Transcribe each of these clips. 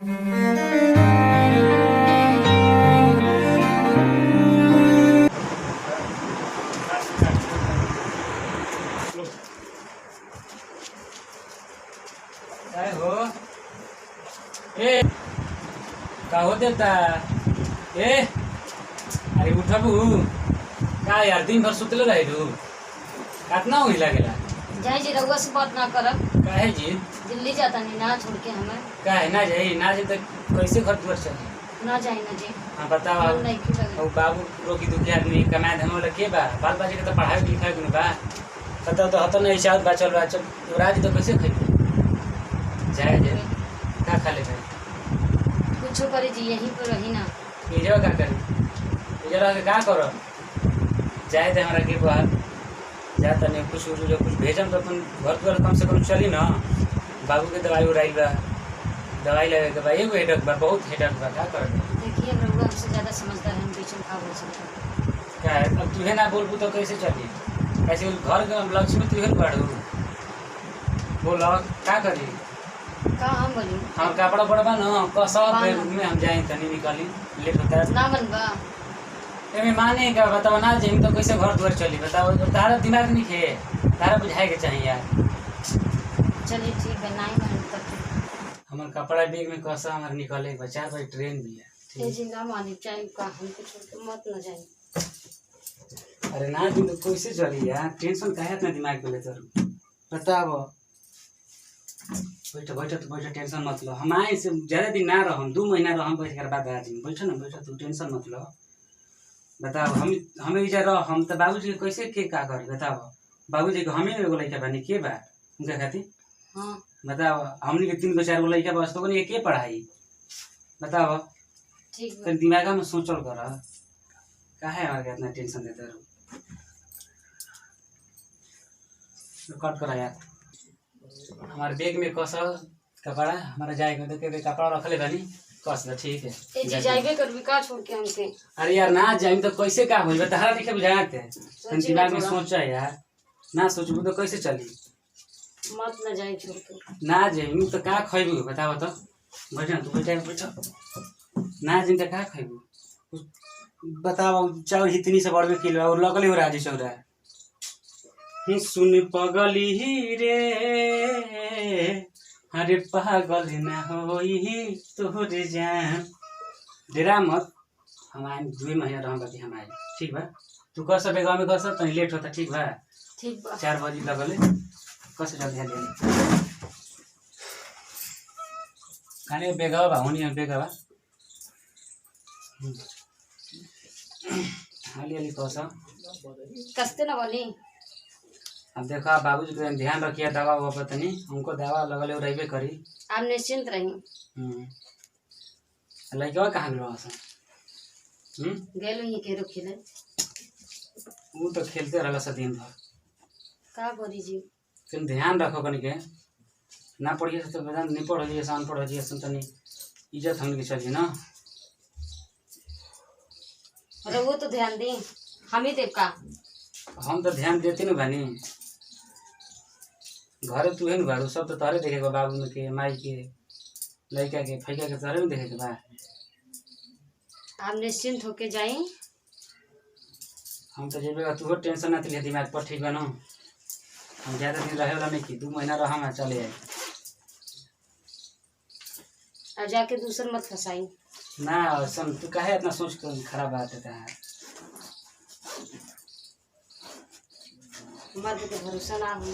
काय हो ए का हो देता ए अरे उठा बू का यार दिन भर सुतले रहे तू कितना हुईला गेला जाए जी रउआ से बात ना करब। काहे जी दिल्ली जाता नहीं ना छोड़ के हमें। काहे ना जाई ना जाई तो कैसे घर द्वार चली ना जाए ना जी। हाँ बताओ मन नहीं की लगे। और बाबू रोकी दुखी आदमी कमाए धमे वाला के बा बाल बच्चे के तो पढ़ाई लिखाई के बा बताओ तो हतो नहीं चाहत बा चल बा चल राज तो कैसे खाई जाए जे का खा ले भाई कुछ करे जी यहीं पर रही ना। ये जगह का करी ये जगह का करो जाए थे हमारा के बाहर जाता नहीं कुछ भेजम तो अपन घर द्वार कम से कम चली ना बाबू के दवाई उड़ाई बा दवाई लगे के बा एगो हेडक बा बहुत हेडक बा का कर देखिए रउआ हमसे ज्यादा समझदार है, हम बीच में खा बोल सकते। क्या है अब तुहे ना बोलबू तो कैसे चली कैसे घर के लक्ष्मी तुहे बढ़ू बोलो का करी का हम बोली हम कपड़ा पड़बा ना कसब में हम जाए तनी निकली लेट होता है ना बनबा एमे माने का बताओ ना जे तो कैसे घर द्वार चली बताओ तारा दिमाग नहीं खे तारा बुझाए के चाहिए यार चलिए ठीक है ना ही मन तक हमार कपड़ा बैग में कसा हमार निकले बचा भाई ट्रेन भी है ये जी ना मानी चाहिए का हमको छोड़ के मत ना जाए। अरे ना दिन तो कैसे चली यार टेंशन काहे इतना दिमाग पे लेते हो बताओ बैठो टेंशन मत लो हम आए से ज्यादा दिन ना रहम 2 महीना रहम बैठ कर बाद आ जी बैठो तू टेंशन मत लो बताओ हमें इजा रह हम तो बाबूजी के कैसे के का करी बताओ बाबूजी के हमें एगो लड़का बानी के बा उनका खातिर हाँ बताओ हमनी के 3 गो 4 गो लड़का बस तो कोनी के पढ़ाई बताओ ठीक तो दिमाग में सोचल कर काहे हमारे इतना टेंशन देते रहो कट करा यार हमारे बैग में कसा कपड़ा हमारा जाएगा तो के कपड़ा रख ले बानी कस दे ठीक है ए जी जाइबे करबी का छोड़ के हमके। अरे यार ना जाइम तो कैसे का होई बता देखे बुझाते तन सोची दिमाग में थोड़ा। सोचा यार ना सोचबू तो कैसे चली मत ना जाए छोड़ के। ना जाइम तो का खइबू बताओ तो बैठो तू बैठो ना जाइम तो का खइबू बताओ चाउ इतनी से बड़ में किलो और लगले हो राजी चौरा सुन पगली रे अरे पागल ना होई तोहरे जान डेरा मत हम आए 2 महीना रह बाकी हम आए ठीक बा तू कस बेगाव में कस तनी लेट होता ठीक बा ठीक बा 4 बजे लगले कस जल्दी ले खाने बेगाव बा होनी बेगाव हाली कस कस्ते ना बोली अब देखा बाबूजी के ध्यान रखिए दवा हुआ पता नहीं हमको दवा लगल रहबे करी आप निश्चिंत रही। लड़का कहाँ गए गेलो ही के खेले वो तो खेलते रहला सब दिन भर का करी जी तुम ध्यान रखो कनी के ना पढ़िए तो बेदान नहीं पढ़िए सान पढ़िए सुन तनी इज्जत हमने के चलिए ना अरे वो तो ध्यान दी हम ही देव का हम तो ध्यान देते नहीं बानी घर तू है ना सब तो तोहरे देखेगा बाबू के माई के लड़का के फैका के तोहरे में देखेगा बा आप निश्चिंत होके जाई। हम तो जेबे तू टेंशन ना ले दिमाग पर ठीक बा ना हम ज्यादा दिन रहे वाला नहीं की 2 महीना रहा मैं चले आए और जाके दूसर मत फंसाई ना सुन तू काहे इतना सोच कर खराब बात है मर्द के भरोसा ना हो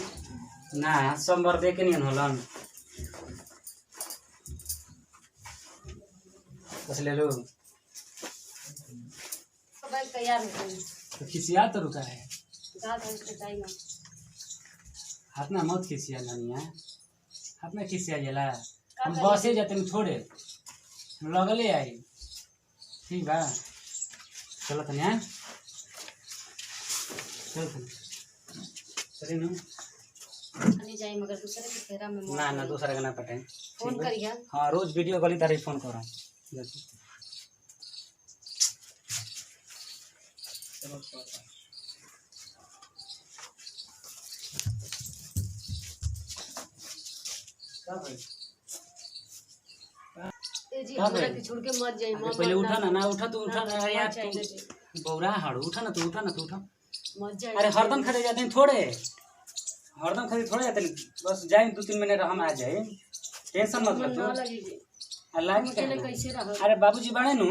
ना सब मर दे के नहीं होलन बस ले लो भाई तैयार हो गई तो खिसिया तो रुका है दाद है इसके टाइम हाथ ना मत खिसिया लनिया हाथ में खिसिया जला हम बसे जाते हैं थोड़े लगले आई ठीक बा चलो तनिया चल चली ना खाली जाई मगर दूसरे के फेरा में ना ना दूसरा का ना पटे फोन करिया। हाँ रोज वीडियो कॉल तारे फोन करो जी का हमरा भाई? के छोड़ के मत जाई अरे पहले उठा ना उठा तू उठा ना, ना यार मत जाइए जी। तू बौरा हाड़ू उठा ना तू उठा मत जाई अरे हरदम खाते जाते हैं थोड़े हरदम खाते थोड़े जाते हैं बस जाए 2-3 महीने हम आ जाए टेंशन मत मन ले ना तू लगी जी अल्लाह हम की अकेले कहना। कैसे रह अरे बाबूजी बड़े नु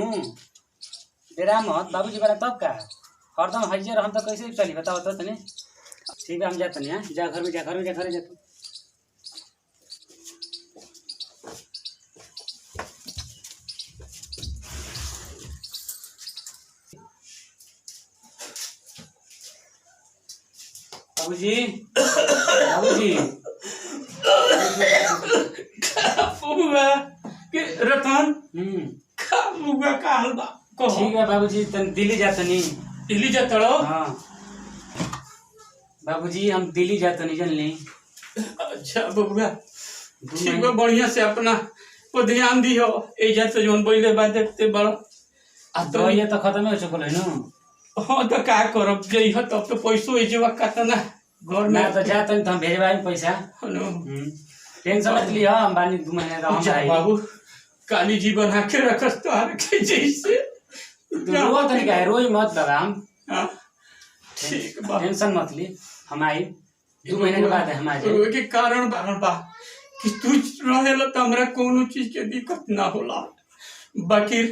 डेरा मत बाबूजी बड़ा तब का हरदम हइजे रहम तो कैसे चली बताओ तो तने ठीक है हम जाते हैं जा घर में जा तू बाबूजी बाबूजी बबुआ के रतन का बबुआ का हाल बा कहो ठीक है बाबूजी तन दिल्ली जातनी दिल्ली जातड़ो हाँ बाबूजी हम दिल्ली जातनी जानली अच्छा बबुआ ठीक बा बढ़िया से अपना को ध्यान दियो एजा से जोन बोले बा देखते बड़ो आ तो ये तो खत्म हो चुकल है नु हाँ तो का करब जई ह तब तो पैसो एजेवा कतना घर में ना तो जातनी तो हम भेजवाई पैसा हनो टेंशन मत लियो हम बानी 2 महीने रहम जा आई बाबू काली जी बना के रखस तो हर के जैसे तू रो तनी का रोज मत बाबा हम हाँ ठीक बा टेंशन मत ली हम आई 2 महीने के बाद हम आ जाए के कारण बा कि तू रहेला तो हमरा कोनो चीज के दिक्कत ना होला बाकी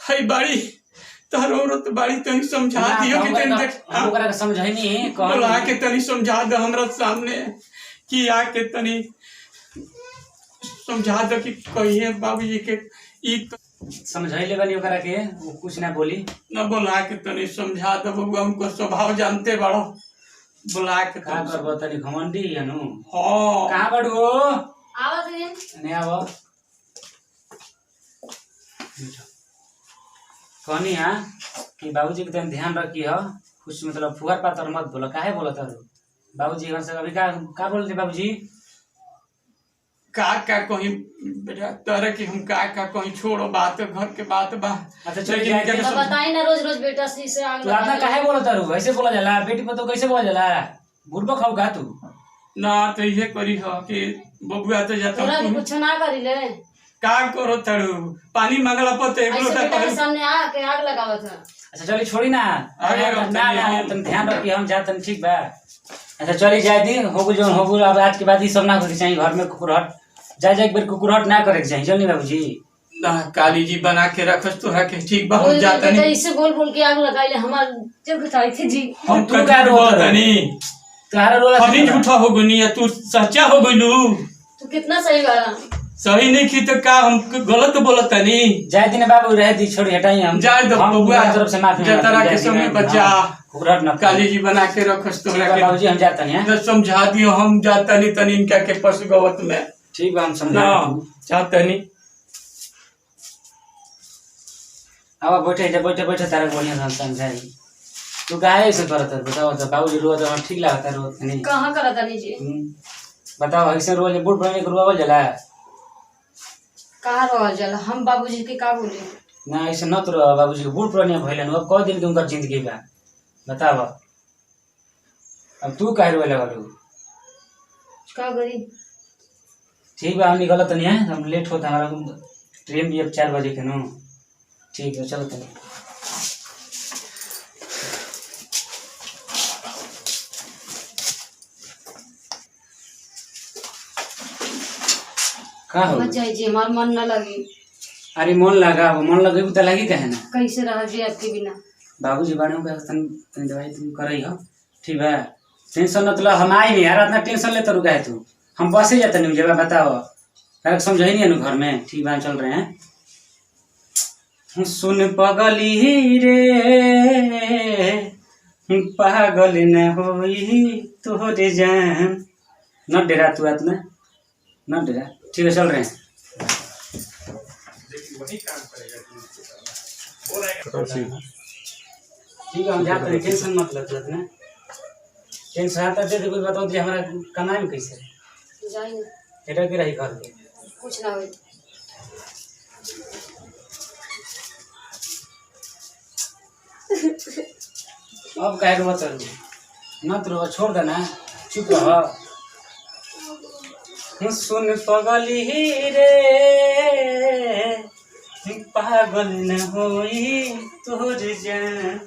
हई बाड़ी तोहर औरत बाड़ी तनी समझा दियो कि तनी देख हम ओकरा के समझाई नहीं बोला के तनी समझा दे हमरा सामने कि आके तनी समझा दे कि कहिए बाबूजी के ई समझाई ले बनी ओकरा के वो कुछ ना बोली न बोला के तनी समझा दे बबुआ हमको स्वभाव जानते बड़ो बोला के का करबो तनी घमंडी हनु हाँ कहां बड़ो आवत है नहीं आवो कहनी है कि बाबूजी के तनी ध्यान रखी हो कुछ मतलब फुहर पातर मत बोलो काहे बोलत हो बाबूजी घर से अभी का बोलते बाबूजी का कहीं बेटा तरह की हम का कहीं छोड़ो बात घर के बात बा अच्छा चल लेकिन जाए क्या तो बताई ना रोज रोज बेटा से आग तू अपना काहे बोलत हो ऐसे बोला जाला बेटी पर तो कैसे बोला जाला बुढ़बो खाऊ का तू ना तो ये करी हो कि बबुआ तो जाता तोरा तुम कुछ ना करी ले का करो तड़ू पानी मंगला पते एक ऐसे लोटा बेटा के पानी सामने आके आग लगावत है अच्छा चली छोड़ी ना आगे ना रहो, ना चलिए। तुम ध्यान रखिए हम जातन ठीक बा अच्छा चली जाए दी होगु जो होगु अब आज के बाद ही सब ना करे चाहिए घर में कुकुरहट जाए एक बेर कुकुरहट ना करे के चाहिए चल नहीं बाबूजी ना काली जी बना के रखस तोरा के ठीक बा हम रोज जाता बेटा नहीं इससे बोल बोल के आग लगाई ले हमार जब बताई थे जी हम तू क्या तू रोता का नहीं तुम्हारा रोला हम ही झूठा हो गनी है तू सच्चा हो गइलू तू कितना सही वाला सही नहीं की तो का हम गलत बोलत नहीं जाए दिन बाबू रह दी छोड़ी हटाई हम जाए दो हम बबुआ तुम्हारी तरफ से माफी जतरा के समय बचा कुकुरहट ना काली जी बना के रखस तोरा के बाबूजी हम जातन हैं तो समझा दियो हम जाता नहीं तनी इनका के पशु गवत में ठीक बा हम ना समझा जाता नहीं अब बैठे तारा बढ़िया से समझाई तू काहे ऐसे करत है बताओ तो बाबूजी रोज हम ठीक लागता रोज नहीं कहाँ करा था जी बताओ ऐसे रोज बूढ़ पुराने के रुआवल जाला कहाँ रहल जाला हम बाबूजी के का बोले ना ऐसे न तो रहो बाबूजी के बूढ़ पुराने भइलन अब कौ दिन के उनका जिंदगी बा बताओ अब तू काहे रोए लगल का करी ठीक बा हम गलत नहीं है हम लेट होता हमारा ट्रेन भी अब 4 बजे के नो ठीक है चलो तनी का हो मत जाइए हमार मन ना लगी अरे मन लगे तो लगी कहे ना कैसे रह जी आपके बिना बाबूजी बाड़े का तनी दवाई तुम करई हो ठीक है टेंशन न हम आई नहीं यार इतना टेंशन ले तो रुका है तू हम बसे जाते नहीं जब बताओ यार समझ नहीं है घर में ठीक बात चल रहे हैं सुन पगली रे पागल न होई तोरे जान न डरा तू इतना न डरा ठीक है चल रहे हैं ठीक है हम जाते हैं टेंशन मत लो तू इतना टेंशन आता दे कोई बताओ जी हमारा कमाई में कैसे जाइए एटा के रही घर के कुछ ना होई अब कहे मत न तो छोड़ देना चुप रह सुन पगली रे पागल न होई तोर जान